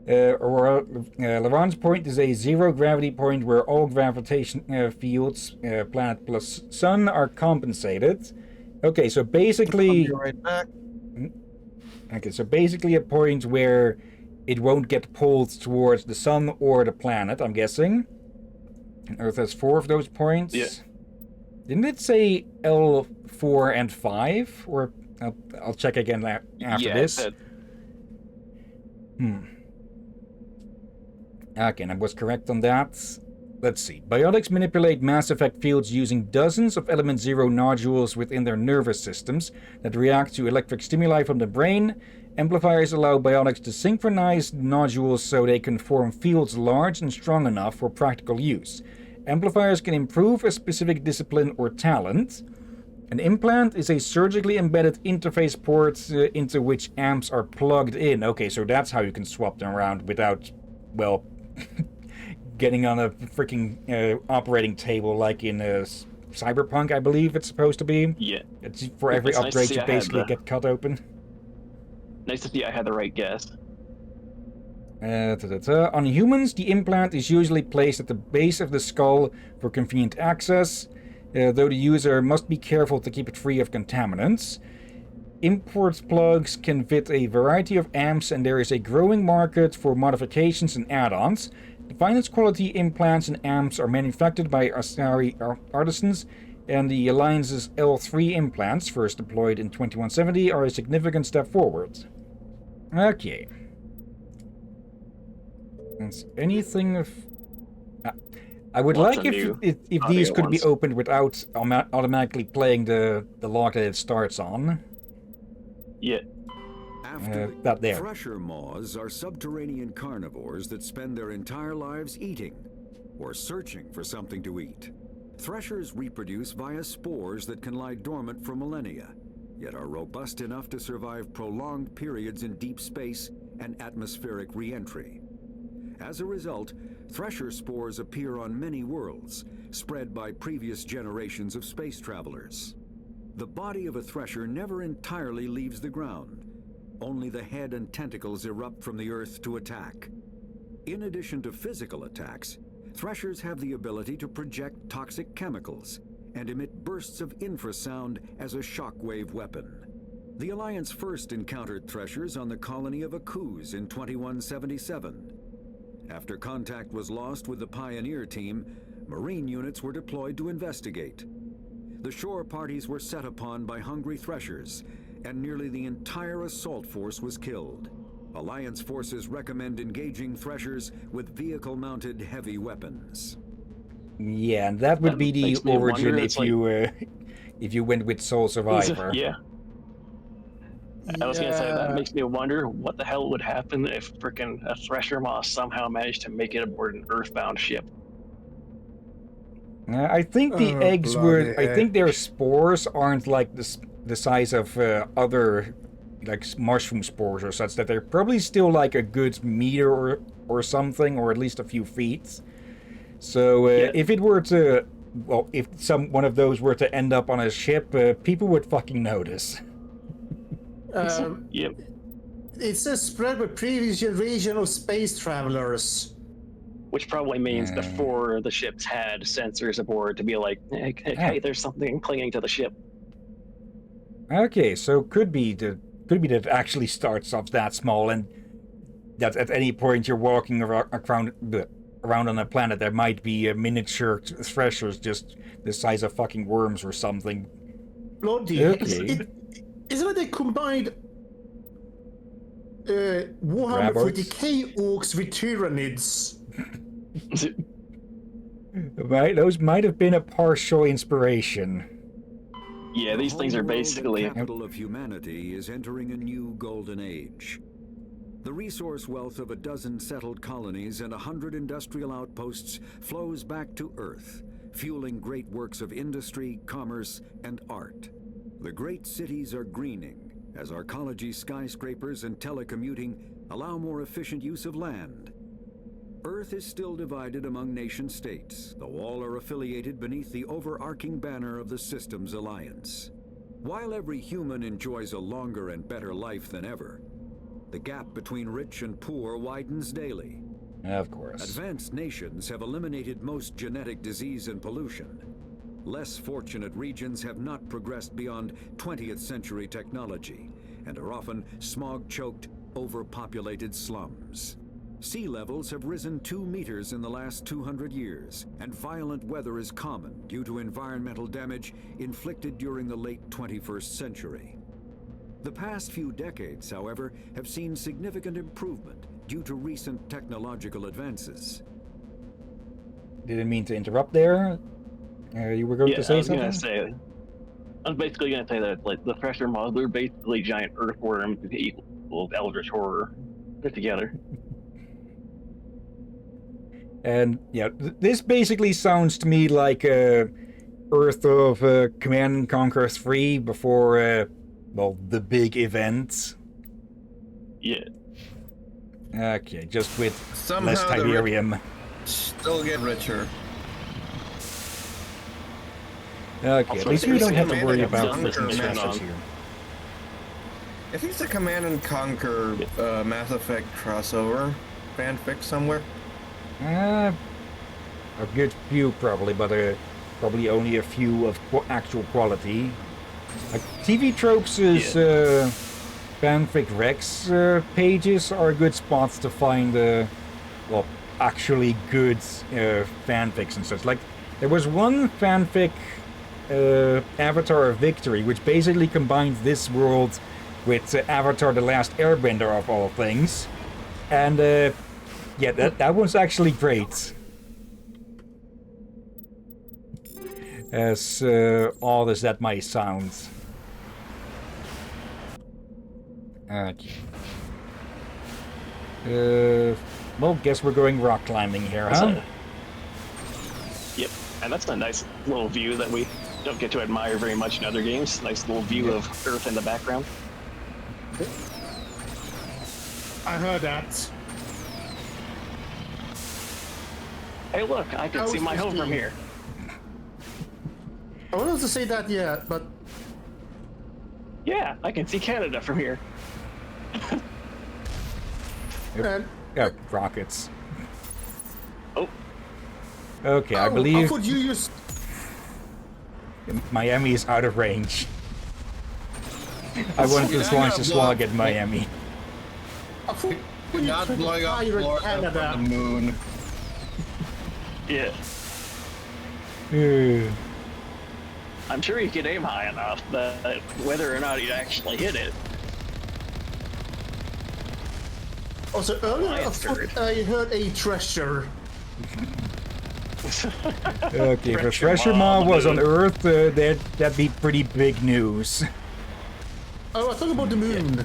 Laurent's point is a 0 gravity point where all gravitation fields, planet plus sun, are compensated. Okay, so basically... I'll be right back. Okay, so basically a point where it won't get pulled towards the sun or the planet, I'm guessing. Earth has 4 of those points. Yeah. Didn't it say L4 and 5? Or I'll check again after this. Okay, and I was correct on that. Let's see. Biotics manipulate Mass Effect fields using dozens of Element 0 nodules within their nervous systems that react to electric stimuli from the brain. Amplifiers allow biotics to synchronize nodules so they can form fields large and strong enough for practical use. Amplifiers can improve a specific discipline or talent. An implant is a surgically embedded interface port into which amps are plugged in. Okay, so that's how you can swap them around without, well, getting on a freaking operating table like in Cyberpunk, I believe it's supposed to be. Yeah. It's for every upgrade you basically get cut open. Nice to see I had the right guess. On humans, the implant is usually placed at the base of the skull for convenient access, though the user must be careful to keep it free of contaminants. Import plugs can fit a variety of amps, and there is a growing market for modifications and add-ons. The finest quality implants and amps are manufactured by Asari artisans, and the Alliance's L3 implants, first deployed in 2170, are a significant step forward. Okay. That's anything of... I would Lots like of if new these audio could be ones. opened without automatically playing the log that it starts on. Yeah. After that there. Thresher moths are subterranean carnivores that spend their entire lives eating or searching for something to eat. Threshers reproduce via spores that can lie dormant for millennia, yet are robust enough to survive prolonged periods in deep space and atmospheric re-entry. As a result, thresher spores appear on many worlds, spread by previous generations of space travelers. The body of a thresher never entirely leaves the ground. Only the head and tentacles erupt from the earth to attack. In addition to physical attacks, threshers have the ability to project toxic chemicals and emit bursts of infrasound as a shockwave weapon. The Alliance first encountered threshers on the colony of Akuz in 2177. After contact was lost with the Pioneer team, Marine units were deployed to investigate. The shore parties were set upon by hungry threshers, and nearly the entire assault force was killed. Alliance forces recommend engaging threshers with vehicle-mounted heavy weapons. Yeah, and that would be the makes me origin wonder, if you went with Soul Survivor. Yeah. I was gonna say, that makes me wonder what the hell would happen if frickin' a Thresher moth somehow managed to make it aboard an Earthbound ship. I think the eggs bloody were. I think their spores aren't like the size of other like mushroom spores or such. That they're probably still like a good meter or something, or at least a few feet. So if it were to, well, if one of those were to end up on a ship, people would fucking notice. Yep. It says spread by previous generation of space travelers. Which probably means before the ships had sensors aboard to be like, hey, there's something clinging to the ship. Okay, so could be that it actually starts off that small, and that at any point you're walking around on a planet, there might be miniature threshers just the size of fucking worms or something. Bloody Okay. Isn't it they combined Warhammer Graboids? 40k orcs with Tyranids? Right, those might have been a partial inspiration. Yeah, these things are basically... The capital of humanity is entering a new golden age. The resource wealth of a dozen settled colonies and 100 industrial outposts flows back to Earth, fueling great works of industry, commerce, and art. The great cities are greening as arcology skyscrapers and telecommuting allow more efficient use of land. Earth is still divided among nation-states, though all are affiliated beneath the overarching banner of the Systems Alliance. While every human enjoys a longer and better life than ever, the gap between rich and poor widens daily. Of course. Advanced nations have eliminated most genetic disease and pollution. Less fortunate regions have not progressed beyond 20th century technology and are often smog-choked, overpopulated slums. Sea levels have risen 2 meters in the last 200 years, and violent weather is common due to environmental damage inflicted during the late 21st century. The past few decades, however, have seen significant improvement due to recent technological advances. Didn't mean to interrupt there. You were going to say something? I was basically going to say that like the Thresher moths, they're basically giant earthworms equal Eldritch Horror put together. And yeah, this basically sounds to me like Earth of Command and Conquer 3 before, well, the big event. Yeah. Okay, just with Somehow less Tiberium. Still get richer. Okay, at least we don't have to worry about the Conquer stresses here. I think it's a Command and Conquer Mass Effect crossover fanfic somewhere. A good few probably, but probably only a few of actual quality. Like TV Tropes' fanfic Rex pages are good spots to find well, actually good fanfics and such. Like there was one fanfic, Avatar of Victory, which basically combines this world with Avatar: The Last Airbender of all things, and yeah, that was actually great. As odd as that might sound. Okay. Well, guess we're going rock climbing here, huh? Yep, and that's a nice little view that we don't get to admire very much in other games. Nice little view of Earth in the background. I heard that. Hey, look, I can see my home from here. I wanted to say that, yeah, but... Yeah, I can see Canada from here. Yeah, rockets. Oh. Okay, I believe... How could you use... Miami is out of range. I wanted to launch the slug at Miami. Not blowing up Florida from the moon. Yeah. I'm sure you could aim high enough, but whether or not you'd actually hit it. Also, earlier I heard a treasure. Okay, if a treasure mine was on Earth, that'd be pretty big news. Oh, I thought about the moon.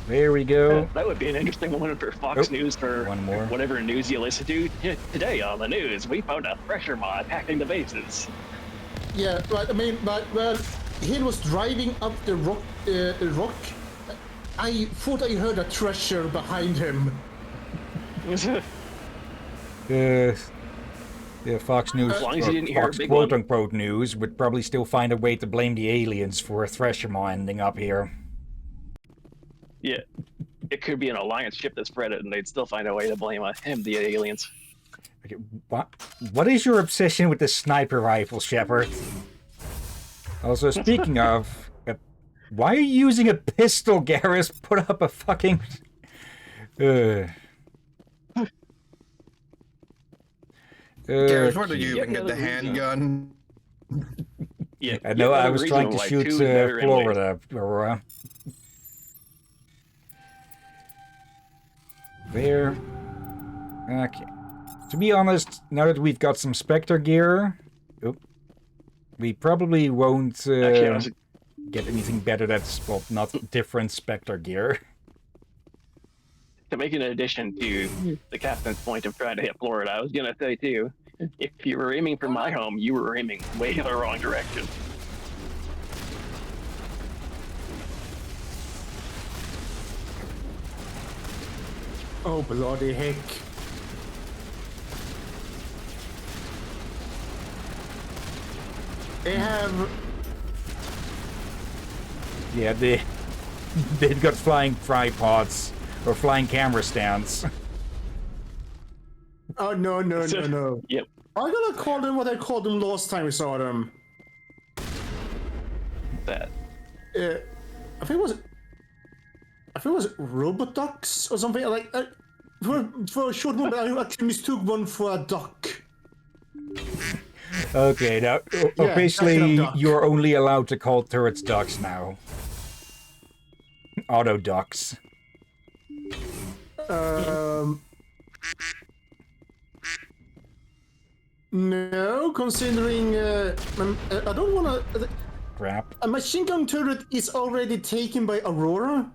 There we go. That would be an interesting one for Fox News or whatever news you listen to. Today on the news, we found a pressure mod hacking the bases. Yeah, right. I mean, but well, he was driving up the rock. I thought I heard a treasure behind him. Yeah, Fox News, as long as you didn't hear Fox quote-unquote news, would probably still find a way to blame the aliens for a thresher mine ending up here. Yeah, it could be an alliance ship that spread it, and they'd still find a way to blame him, the aliens. Okay, what is your obsession with the sniper rifle, Shepard? Also, speaking of, why are you using a pistol, Garrus? Put up a fucking... Garrus, where did you even get the handgun? Yeah, I know, I was trying to shoot Florida, Aurora. There. Okay. To be honest, now that we've got some Spectre gear, we probably won't get anything better that's, well, not different Spectre gear. To make an addition to the captain's point of trying to hit Florida, I was gonna say too, if you were aiming for my home, you were aiming way in the wrong direction. Oh, bloody heck. They have... Yeah, they've got flying tripods, or flying camera stands. Oh, no. Yep. I'm gonna call them what I called them last time we saw them. That. I think it was robot ducks or something. Like for a short moment, I actually mistook one for a duck. Okay, now officially you're only allowed to call turrets ducks now. Auto ducks. No, considering I don't wanna. Crap. A machine gun turret is already taken by Aurora,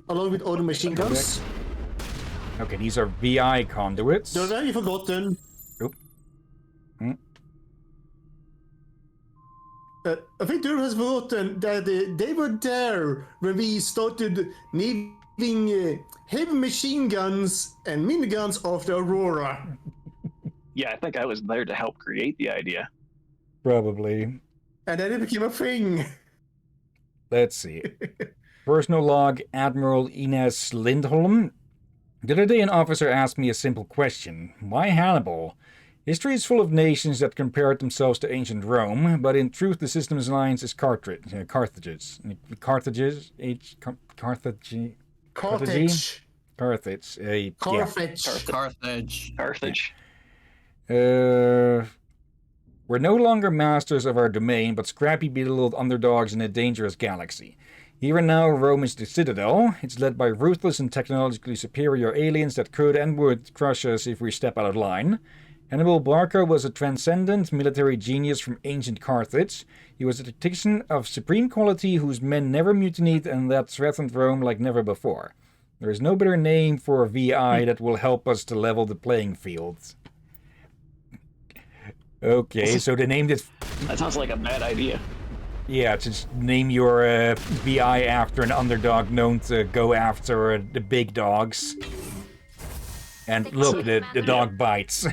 along with all the machine guns. Okay, these are VI conduits. Don't have you forgotten? Oop. I think Dura has forgotten that they were there when we started needing heavy machine guns and miniguns of the Aurora. Yeah, I think I was there to help create the idea. Probably. And then it became a thing. Let's see. Personal log, Admiral Ines Lindholm. The other day an officer asked me a simple question. Why Hannibal? History is full of nations that compared themselves to ancient Rome, but in truth the system's alliance is Carthage. Carthage. We're no longer masters of our domain, but scrappy, belittled underdogs in a dangerous galaxy. Here and now, Rome is the Citadel. It's led by ruthless and technologically superior aliens that could and would crush us if we step out of line. Hannibal Barca was a transcendent military genius from ancient Carthage. He was a tactician of supreme quality whose men never mutinied and that threatened Rome like never before. There is no better name for a VI that will help us to level the playing field. Okay, so they named it... That sounds like a bad idea. Yeah, just name your VI after an underdog known to go after the big dogs. And look, the dog bites.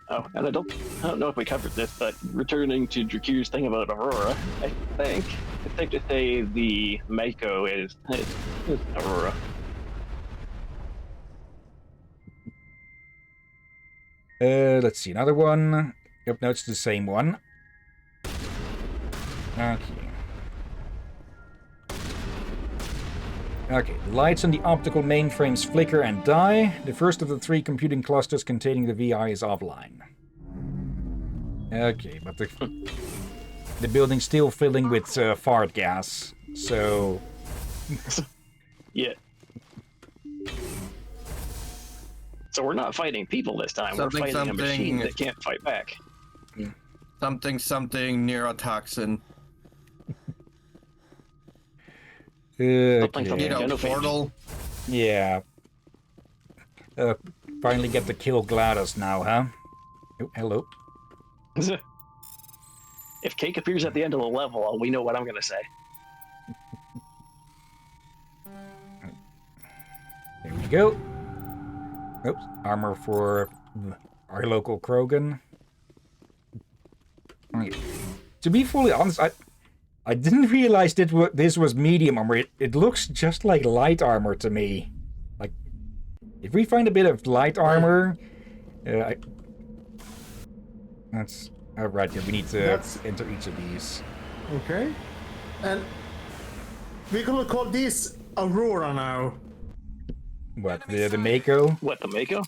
Oh, and I don't know if we covered this, but returning to Dracu's thing about Aurora, I think it's safe to say the Mako is Aurora. Let's see, another one. Yep, no, it's the same one. Okay. Okay, the lights on the optical mainframes flicker and die. The first of the 3 computing clusters containing the VI is offline. Okay, but the building's still filling with fart gas, so... Yeah. So we're not fighting people this time, we're fighting a machine that can't fight back. Something neurotoxin. Okay. You know, portal. Yeah. Finally get to kill GLaDOS now, huh? Oh, hello. If Cake appears at the end of the level, we know what I'm gonna say. There we go. Oops, armor for our local Krogan. Okay. To be fully honest, I didn't realize that this was medium armor. It looks just like light armor to me. Like, if we find a bit of light armor, that's right. Yeah, we need to enter each of these. Okay, and we're gonna call this Aurora now. What, the Mako? What, the Mako?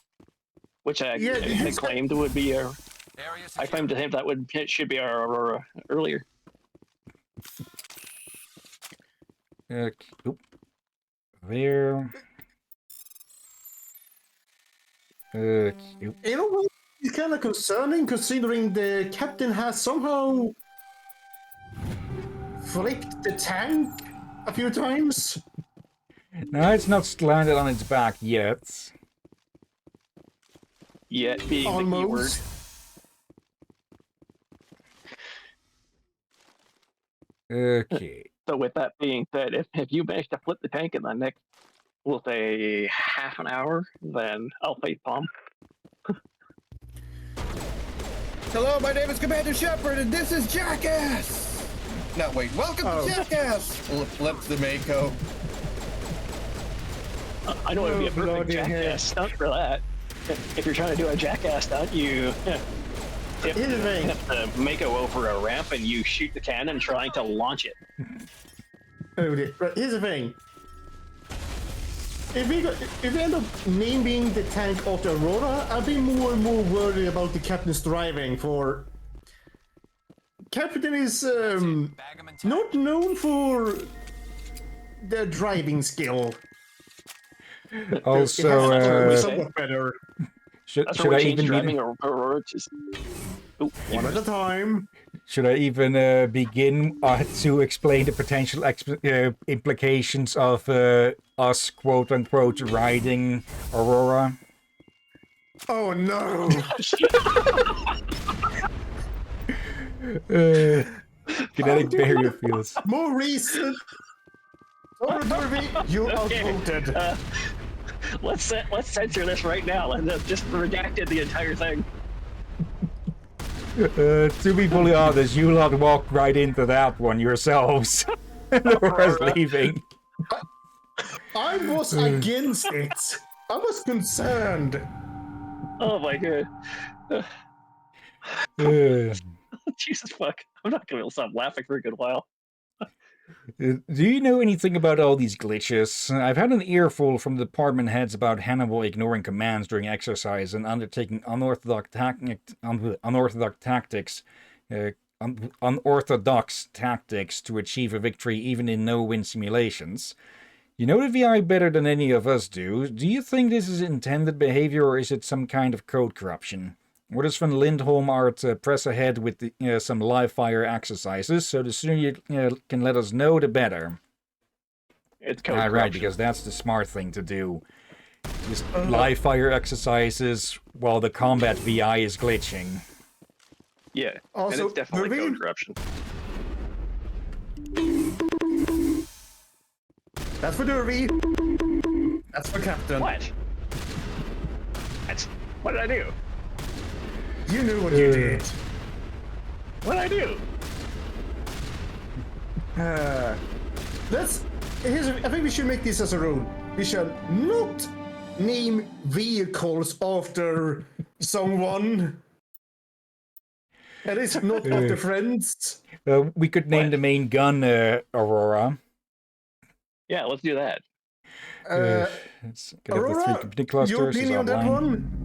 Which I claimed would be our... I claimed to him that should be our Aurora earlier. Okay. Oop. There. Okay. You know what? It's kind of concerning considering the captain has somehow flipped the tank a few times. No, it's not landed on its back yet. Yet being the key word. Okay. So with that being said, if you manage to flip the tank in the next, we'll say, half an hour, then I'll face palm. Hello, my name is Commander Shepard, and this is Jackass! No, wait, welcome to Jackass! Flips the Mako. I know it would be a perfect Jackass stunt for that. If you're trying to do a Jackass stunt, you tip the Mako over a ramp and you shoot the cannon trying to launch it. But here's the thing. If we end up naming the tank after Aurora, I'll be more and more worried about the captain's driving, for Captain is not known for their driving skill. Also, somewhat better. Should I even driving or just one at a time? Should I even begin to explain the potential implications of us, quote unquote, riding Aurora? Oh no! Kinetic barrier fields. More reason. You outvoted. Let's censor this right now and just redacted the entire thing. To be fully honest, you lot walked right into that one yourselves. Laura's leaving. I was against it. I was concerned. Oh my god. Jesus fuck. I'm not gonna be able to stop laughing for a good while. Do you know anything about all these glitches? I've had an earful from the department heads about Hannibal ignoring commands during exercise and undertaking unorthodox tactics, unorthodox tactics to achieve a victory even in no-win simulations. You know the VI better than any of us do. Do you think this is intended behavior or is it some kind of code corruption? What does Van Lindholm art press ahead with some live fire exercises, so the sooner you can let us know, the better. It's code right, corruption. because that's the smart thing to do. Just live fire exercises while the combat VI is glitching. Yeah, Also, and it's definitely Ruby? code corruption. That's for Derby. That's for Captain. What? What did I do? You knew what you did. What did I do? I think we should make this as a rule. We shall not name vehicles after someone. At least not after friends. We could name the main gun Aurora. Yeah, let's do that. Let's get Aurora, up the 3 clusters. your opinion on that online.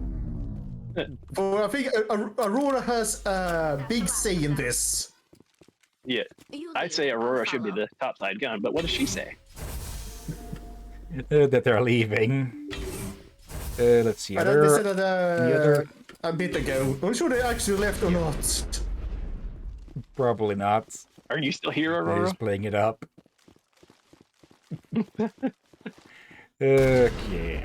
I think Aurora has a big say in this. Yeah, I'd say Aurora should be the topside gun, but what does she say? That they're leaving. Let's see. They said that a bit ago. I'm sure they actually left or not. Probably not. Are you still here, They're Aurora? just playing it up. Okay.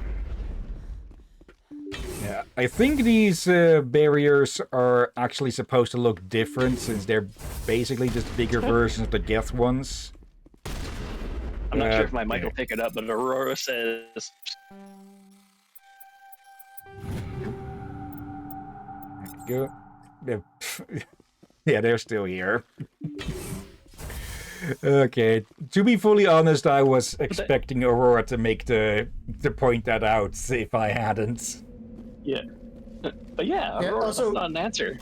Yeah, I think these barriers are actually supposed to look different since they're basically just bigger versions of the Geth ones. I'm not sure if my mic will pick it up, but Aurora says... Go. Yeah, they're still here. Okay, to be fully honest, I was expecting Aurora to point that out if I hadn't. Yeah. But yeah, Aurora, also, that's not an answer.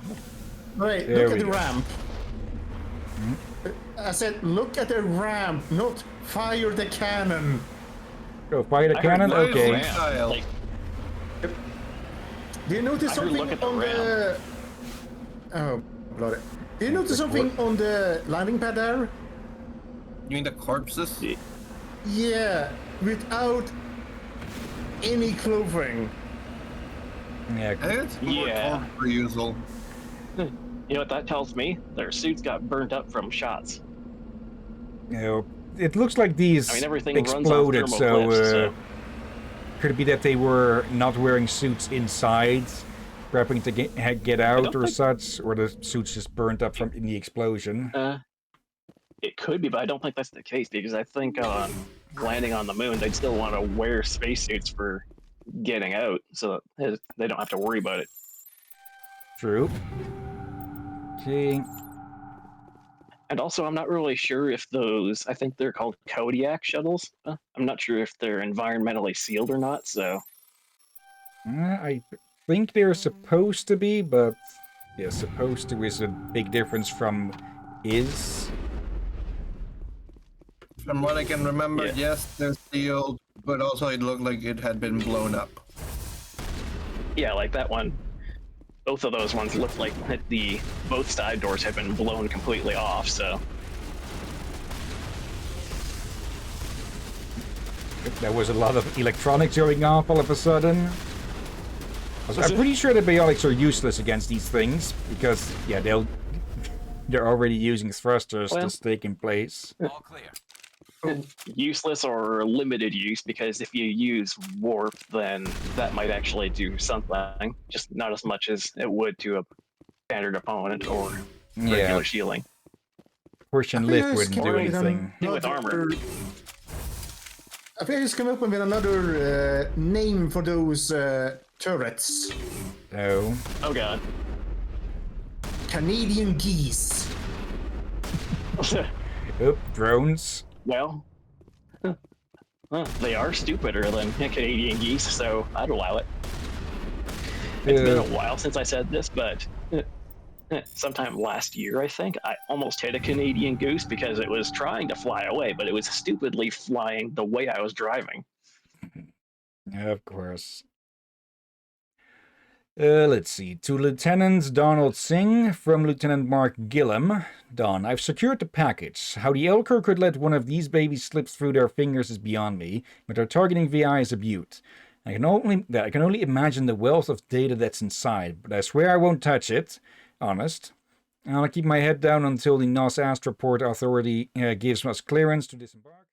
Right, There look at we the go. ramp. I said, look at the ramp, not fire the cannon. Go fire the I heard cannon? look at the Okay. ramp, like, Do you notice I heard something look at the on the... Oh, bloody. Do you notice something on the landing pad there? You mean the corpses? Yeah, without any clothing. Yeah. It's more Yeah. corpse reusal. you know what that tells me? Their suits got burnt up from shots. You know, it looks like these I mean, everything exploded, runs off thermal cliffs, so... could it be that they were not wearing suits inside, prepping to get out or such, or the suits just burnt up from in the explosion? It could be, but I don't think that's the case, because I think landing on the moon, they'd still want to wear spacesuits for getting out, so that they don't have to worry about it. True. Okay. And also, I'm not really sure if those, I think they're called Kodiak shuttles. I'm not sure if they're environmentally sealed or not, so... I think they're supposed to be, but... Yeah, supposed to is a big difference from is. From what I can remember, Yeah. yes, they're sealed, but also it looked like it had been blown up. Yeah, like that one. Both of those ones looked like both side doors had been blown completely off, so... There was a lot of electronics going off all of a sudden. I'm pretty sure the biotics are useless against these things, because, yeah, they're already using thrusters to stick in place. All clear. Useless or limited use, because if you use warp, then that might actually do something, just not as much as it would to a standard opponent or regular shielding. Push and lift wouldn't do anything. With armor. I think I just come up with another name for those turrets. Oh. Oh god. Canadian geese. Oop, drones. Well, they are stupider than Canadian geese, so I'd allow it. It's been a while since I said this, but sometime last year, I think, I almost hit a Canadian goose because it was trying to fly away, but it was stupidly flying the way I was driving. Of course. Let's see. To Lieutenant Donald Singh from Lieutenant Mark Gillum. Don, I've secured the package. How the Elker could let one of these babies slip through their fingers is beyond me, but their targeting VI is a beaut. I can only imagine the wealth of data that's inside, but I swear I won't touch it. Honest. I'll keep my head down until the Nos Astra Port Authority gives us clearance to disembark.